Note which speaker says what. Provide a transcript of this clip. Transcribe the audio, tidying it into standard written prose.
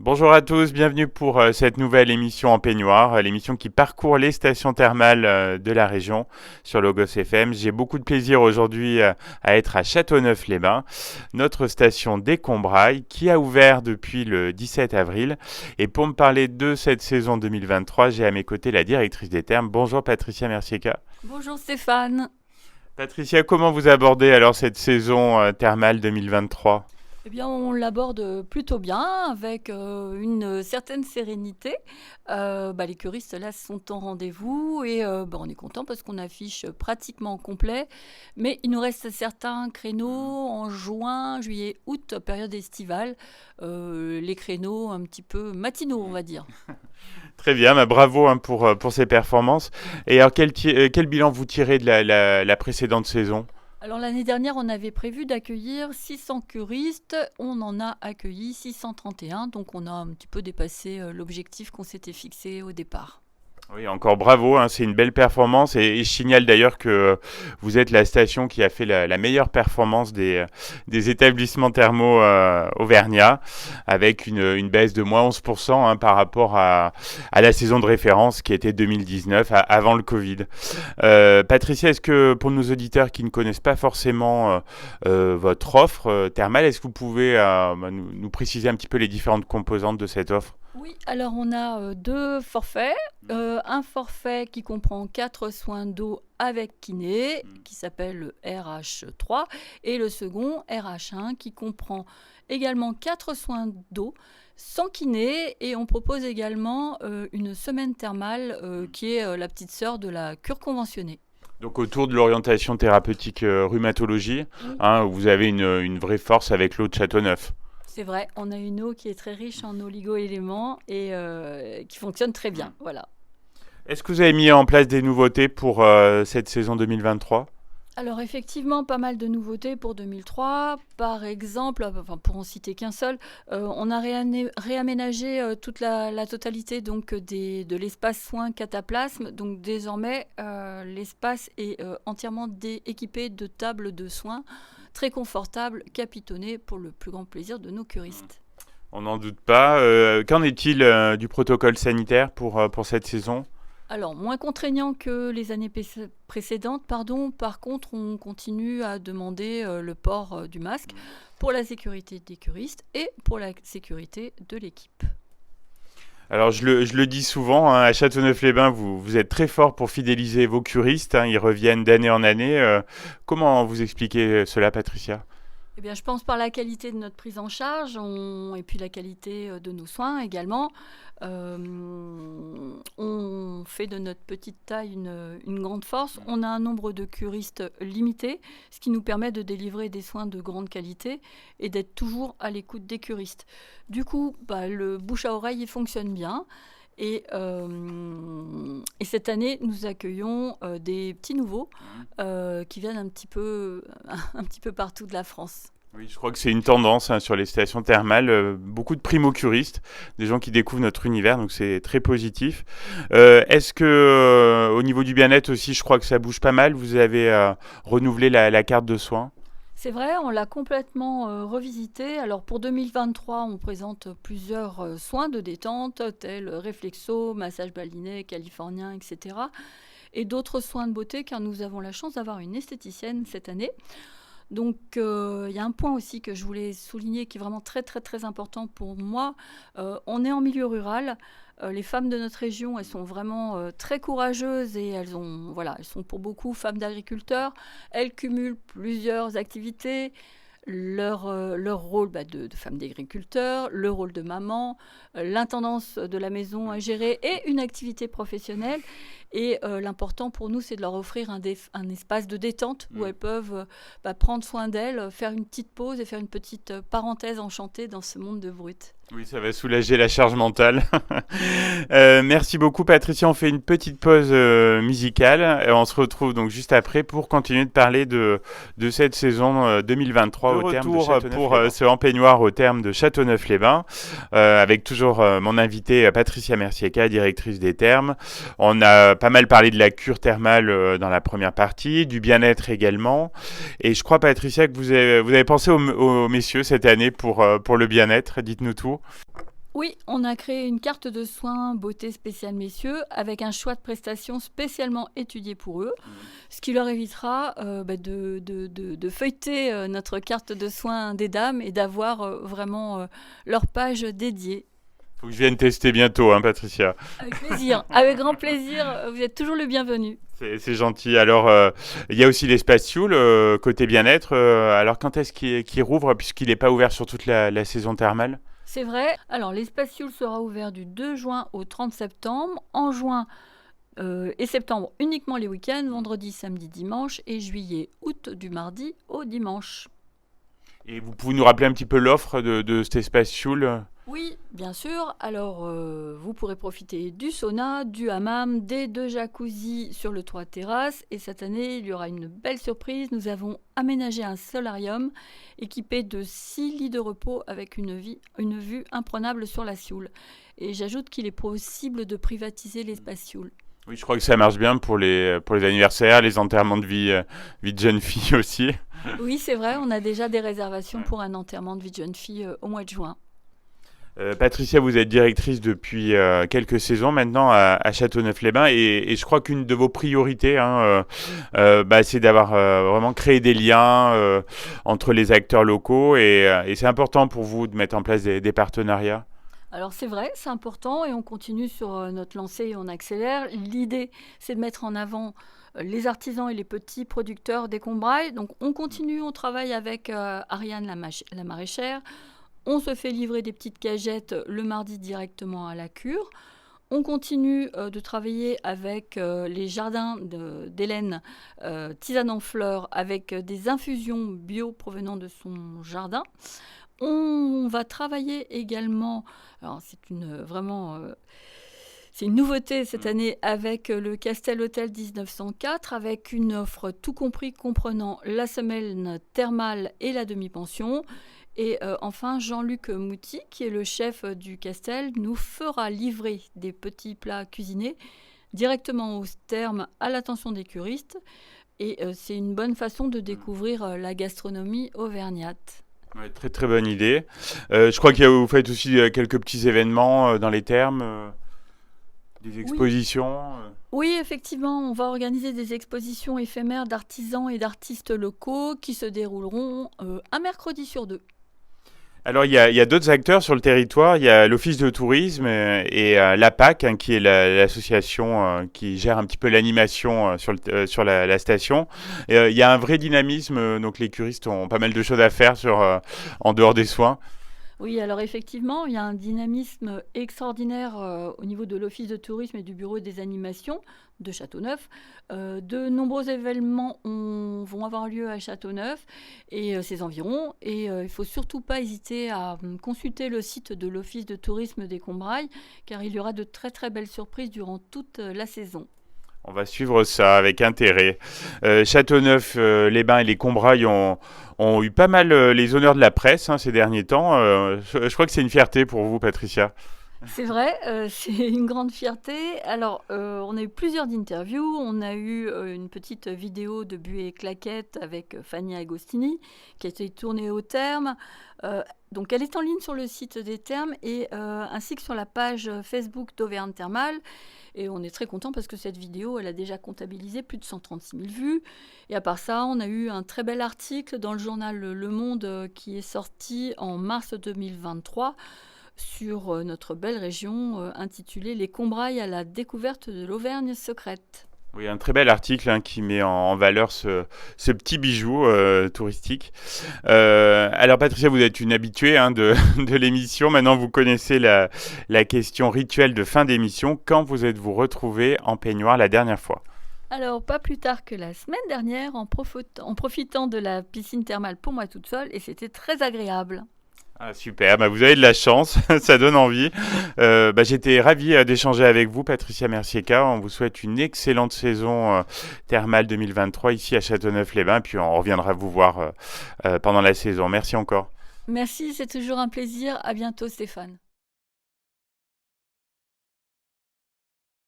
Speaker 1: Bonjour à tous, bienvenue pour cette nouvelle émission en peignoir, l'émission qui parcourt les stations thermales de la région sur Logos FM. J'ai beaucoup de plaisir aujourd'hui à être à Châteauneuf-les-Bains, notre station d'Écombraille qui a ouvert depuis le 17 avril. Et pour me parler de cette saison 2023, j'ai à mes côtés la directrice des thermes. Bonjour Patricia Mercieka.
Speaker 2: Bonjour Stéphane.
Speaker 1: Patricia, comment vous abordez alors cette saison thermale 2023 ?
Speaker 2: Eh bien, on l'aborde plutôt bien, avec une certaine sérénité. Les curistes, là, sont en rendez-vous et on est content parce qu'on affiche pratiquement complet. Mais il nous reste certains créneaux en juin, juillet, août, période estivale. Les créneaux un petit peu matinaux, on va dire.
Speaker 1: Très bien, bravo pour ces performances. Et alors, quel bilan vous tirez de la précédente saison ?
Speaker 2: Alors l'année dernière, on avait prévu d'accueillir 600 curistes. On en a accueilli 631, donc on a un petit peu dépassé l'objectif qu'on s'était fixé au départ.
Speaker 1: Oui, encore bravo, c'est une belle performance et je signale d'ailleurs que vous êtes la station qui a fait la meilleure performance des établissements thermaux auvergnats avec une baisse de moins 11% par rapport à la saison de référence qui était 2019 avant le Covid. Patricia, est-ce que pour nos auditeurs qui ne connaissent pas forcément votre offre thermale, est-ce que vous pouvez nous préciser un petit peu les différentes composantes de cette offre ?
Speaker 2: Oui, alors on a deux forfaits. Un forfait qui comprend 4 soins d'eau avec kiné, qui s'appelle le RH3, et le second, RH1, qui comprend également 4 soins d'eau sans kiné, et on propose également une semaine thermale qui est la petite sœur de la cure conventionnée.
Speaker 1: Donc autour de l'orientation thérapeutique rhumatologie, où vous avez une vraie force avec l'eau de Châteauneuf.
Speaker 2: C'est vrai, on a une eau qui est très riche en oligo-éléments et qui fonctionne très bien. Voilà.
Speaker 1: Est-ce que vous avez mis en place des nouveautés pour cette saison 2023 ?
Speaker 2: Alors effectivement, pas mal de nouveautés pour 2003. Par exemple, pour en citer qu'un seul, on a réaménagé toute la totalité donc, de l'espace soins cataplasme. Donc désormais, l'espace est entièrement équipé de tables de soins très confortables, capitonnées pour le plus grand plaisir de nos curistes.
Speaker 1: On n'en doute pas. Qu'en est-il du protocole sanitaire pour cette saison ?
Speaker 2: Alors, moins contraignant que les années précédentes, Par contre, on continue à demander le port du masque pour la sécurité des curistes et pour la sécurité de l'équipe.
Speaker 1: Alors, je le dis souvent, à Châteauneuf-les-Bains, vous êtes très fort pour fidéliser vos curistes. Ils reviennent d'année en année. Comment vous expliquez cela, Patricia ?
Speaker 2: Eh bien, je pense par la qualité de notre prise en charge et puis la qualité de nos soins également. On fait de notre petite taille une grande force. On a un nombre de curistes limité, ce qui nous permet de délivrer des soins de grande qualité et d'être toujours à l'écoute des curistes. Du coup, le bouche à oreille il fonctionne bien. Et cette année, nous accueillons des petits nouveaux qui viennent un petit peu partout de la France.
Speaker 1: Oui, je crois que c'est une tendance sur les stations thermales. Beaucoup de primo-curistes, des gens qui découvrent notre univers, donc c'est très positif. Est-ce que au niveau du bien-être aussi, je crois que ça bouge pas mal. Vous avez renouvelé la carte de soins ?
Speaker 2: C'est vrai, on l'a complètement revisité. Alors pour 2023, on présente plusieurs soins de détente, tels réflexo, massage balinais, californien, etc. Et d'autres soins de beauté, car nous avons la chance d'avoir une esthéticienne cette année. Donc il y a un point aussi que je voulais souligner qui est vraiment très très très important pour moi. On est en milieu rural. Les femmes de notre région, elles sont vraiment très courageuses et elles sont pour beaucoup femmes d'agriculteurs. Elles cumulent plusieurs activités. Leur rôle de femme d'agriculteur, le rôle de maman, l'intendance de la maison à gérer et une activité professionnelle. Et l'important pour nous, c'est de leur offrir un espace de détente où elles peuvent prendre soin d'elles, faire une petite pause et faire une petite parenthèse enchantée dans ce monde de brut.
Speaker 1: Oui, ça va soulager la charge mentale. Merci beaucoup, Patricia. On fait une petite pause musicale et on se retrouve donc juste après pour continuer de parler de cette saison 2023 au terme de Châteauneuf-les-Bains. Pour ce en peignoir au terme de Châteauneuf-les-Bains, avec toujours mon invitée Patricia Mercieka, directrice des thermes. On a pas mal parlé de la cure thermale dans la première partie, du bien-être également. Et je crois, Patricia, que vous avez pensé aux messieurs cette année pour le bien-être. Dites-nous tout.
Speaker 2: Oui, on a créé une carte de soins beauté spéciale messieurs avec un choix de prestations spécialement étudié pour eux, ce qui leur évitera de feuilleter notre carte de soins des dames et d'avoir vraiment leur page dédiée.
Speaker 1: Faut que je vienne tester bientôt, hein, Patricia.
Speaker 2: Avec plaisir, avec grand plaisir, vous êtes toujours le bienvenu.
Speaker 1: C'est gentil. Alors, il y a aussi l'espace Sioule, côté bien-être. Alors, quand est-ce qu'il rouvre, puisqu'il n'est pas ouvert sur toute la saison thermale?
Speaker 2: C'est vrai. Alors, l'espace Sioule sera ouvert du 2 juin au 30 septembre. En juin et septembre, uniquement les week-ends, vendredi, samedi, dimanche. Et juillet, août, du mardi au dimanche.
Speaker 1: Et vous pouvez nous rappeler un petit peu l'offre de cet espace Sioule?
Speaker 2: Oui, bien sûr. Alors, vous pourrez profiter du sauna, du hammam, des 2 jacuzzis sur le toit terrasse. Et cette année, il y aura une belle surprise. Nous avons aménagé un solarium équipé de 6 lits de repos avec une vue imprenable sur la Sioule. Et j'ajoute qu'il est possible de privatiser l'espace Sioule.
Speaker 1: Oui, je crois que ça marche bien pour les anniversaires, les enterrements de vie de jeune fille aussi.
Speaker 2: Oui, c'est vrai, on a déjà des réservations
Speaker 1: Ouais.
Speaker 2: pour un enterrement de vie de jeune fille au mois de juin.
Speaker 1: Patricia, vous êtes directrice depuis quelques saisons maintenant à Châteauneuf-les-Bains et je crois qu'une de vos priorités, hein, c'est d'avoir vraiment créé des liens entre les acteurs locaux et c'est important pour vous de mettre en place des partenariats.
Speaker 2: Alors c'est vrai, c'est important et on continue sur notre lancée et on accélère. L'idée, c'est de mettre en avant les artisans et les petits producteurs des Combrailles. Donc on continue, on travaille avec Ariane la maraîchère. On se fait livrer des petites cagettes le mardi directement à la cure. On continue de travailler avec les jardins d'Hélène, tisane en fleurs, avec des infusions bio provenant de son jardin. On va travailler également, alors c'est une nouveauté cette année avec le Castel Hôtel 1904, avec une offre tout compris comprenant la semaine thermale et la demi-pension. Et enfin, Jean-Luc Mouty, qui est le chef du Castel, nous fera livrer des petits plats cuisinés directement au terme à l'attention des curistes. Et c'est une bonne façon de découvrir la gastronomie auvergnate.
Speaker 1: Ouais, très très bonne idée. Je crois que vous faites aussi quelques petits événements dans les thermes, des
Speaker 2: Oui,
Speaker 1: expositions.
Speaker 2: oui, effectivement, on va organiser des expositions éphémères d'artisans et d'artistes locaux qui se dérouleront un mercredi sur deux.
Speaker 1: Alors, il y a d'autres acteurs sur le territoire. Il y a l'Office de tourisme et l'APAC, hein, qui est l'association qui gère un petit peu l'animation sur la station. Et, il y a un vrai dynamisme, donc les curistes ont pas mal de choses à faire en dehors des soins.
Speaker 2: Oui, alors effectivement, il y a un dynamisme extraordinaire au niveau de l'Office de tourisme et du Bureau des animations de Châteauneuf. De nombreux événements vont avoir lieu à Châteauneuf et ses environs. Et il ne faut surtout pas hésiter à consulter le site de l'Office de tourisme des Combrailles, car il y aura de très très belles surprises durant toute la saison.
Speaker 1: On va suivre ça avec intérêt. Châteauneuf, les Bains et les Combrailles ont eu pas mal les honneurs de la presse, hein, ces derniers temps. Je crois que c'est une fierté pour vous, Patricia.
Speaker 2: C'est vrai, c'est une grande fierté. Alors, on a eu plusieurs interviews. On a eu une petite vidéo de Buée et Claquette avec Fanny Agostini qui a été tournée au Terme. Donc, elle est en ligne sur le site des Termes et ainsi que sur la page Facebook d'Auvergne Thermale. Et on est très content parce que cette vidéo, elle a déjà comptabilisé plus de 136 000 vues. Et à part ça, on a eu un très bel article dans le journal Le Monde qui est sorti en mars 2023 sur notre belle région intitulée Les Combrailles à la découverte de l'Auvergne secrète.
Speaker 1: Oui, un très bel article, hein, qui met en valeur ce petit bijou touristique. Alors Patricia, vous êtes une habituée, hein, de l'émission. Maintenant, vous connaissez la question rituelle de fin d'émission. Quand vous êtes-vous retrouvée en peignoir la dernière fois?
Speaker 2: Alors, pas plus tard que la semaine dernière, en profitant de la piscine thermale pour moi toute seule, et c'était très agréable.
Speaker 1: Ah, super, vous avez de la chance, ça donne envie. J'étais ravi d'échanger avec vous, Patricia Mercier-Ca. On vous souhaite une excellente saison thermale 2023 ici à Châteauneuf-les-Bains, puis on reviendra vous voir pendant la saison. Merci encore.
Speaker 2: Merci, c'est toujours un plaisir. À bientôt, Stéphane.